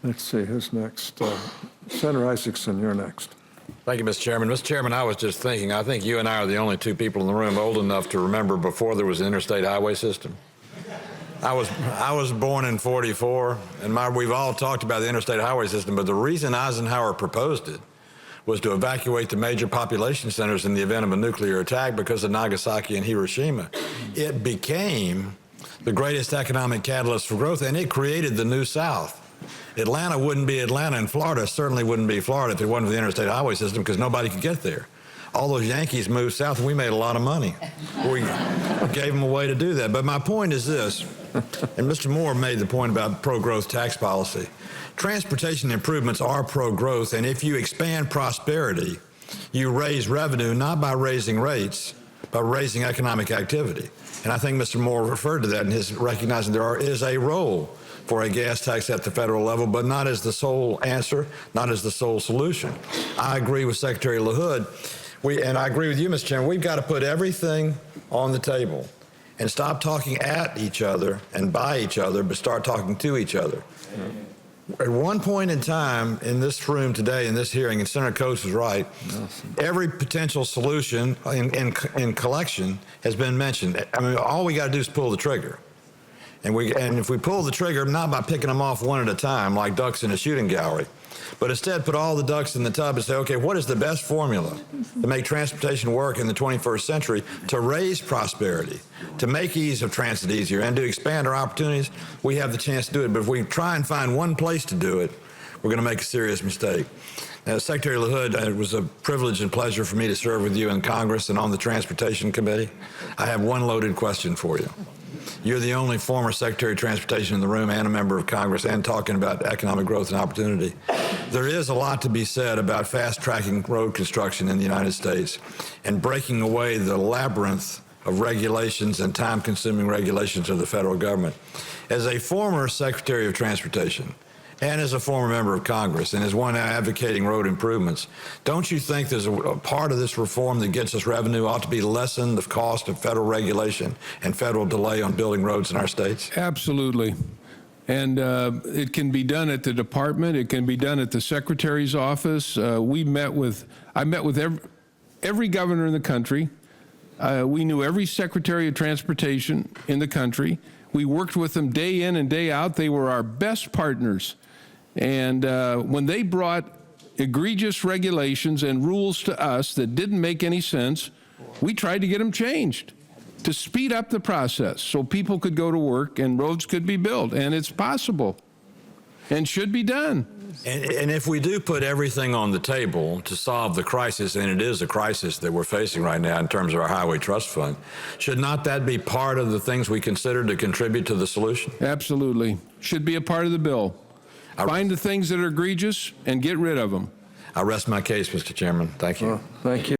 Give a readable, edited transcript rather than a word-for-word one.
Let's see, who's next? Senator Isaacson, you're next. Thank you, Mr. Chairman. Mr. Chairman, I was just thinking, I think you and I are the only two people in the room old enough to remember before there was an interstate highway system. I was born in '44, and we've all talked about the interstate highway system, but the reason Eisenhower proposed it was to evacuate the major population centers in the event of a nuclear attack because of Nagasaki and Hiroshima. It became the greatest economic catalyst for growth, and it created the New South. Atlanta wouldn't be Atlanta, and Florida certainly wouldn't be Florida if it wasn't for the interstate highway system, because nobody could get there. All those Yankees moved south, and we made a lot of money. We gave them a way to do that. But my point is this, and Mr. Moore made the point about pro-growth tax policy. Transportation improvements are pro-growth, and if you expand prosperity, you raise revenue not by raising rates, but raising economic activity. And I think Mr. Moore referred to that in his recognizing there is a role for a gas tax at the federal level, but not as the sole answer, not as the sole solution. I agree with Secretary LaHood, and I agree with you, Mr. Chairman, we've got to put everything on the table and stop talking at each other and by each other, but start talking to each other. At one point in time in this room today, in this hearing, and Senator Coates was right, every potential solution in collection has been mentioned. I mean, all we got to do is pull the trigger. And if we pull the trigger, not by picking them off one at a time like ducks in a shooting gallery, but instead put all the ducks in the tub and say, okay, what is the best formula to make transportation work in the 21st century, to raise prosperity, to make ease of transit easier, and to expand our opportunities? We have the chance to do it. But if we try and find one place to do it, we're going to make a serious mistake. Now, Secretary LaHood, it was a privilege and pleasure for me to serve with you in Congress and on the Transportation Committee. I have one loaded question for you. You're the only former Secretary of Transportation in the room and a member of Congress and talking about economic growth and opportunity. There is a lot to be said about fast-tracking road construction in the United States and breaking away the labyrinth of regulations and time-consuming regulations of the federal government. As a former Secretary of Transportation and as a former member of Congress and as one advocating road improvements, don't you think there's a part of this reform that gets us revenue ought to be lessen the cost of federal regulation and federal delay on building roads in our states? Absolutely. And it can be done at the department. It can be done at the Secretary's office. I met with every governor in the country. We knew every Secretary of Transportation in the country. We worked with them day in and day out. They were our best partners. And when they brought egregious regulations and rules to us that didn't make any sense, we tried to get them changed to speed up the process so people could go to work and roads could be built. And it's possible and should be done. And if we do put everything on the table to solve the crisis, and it is a crisis that we're facing right now in terms of our Highway Trust Fund, should not that be part of the things we consider to contribute to the solution? Absolutely. Should be a part of the bill. Find the things that are egregious and get rid of them. I rest my case, Mr. Chairman. Thank you. Well, thank you.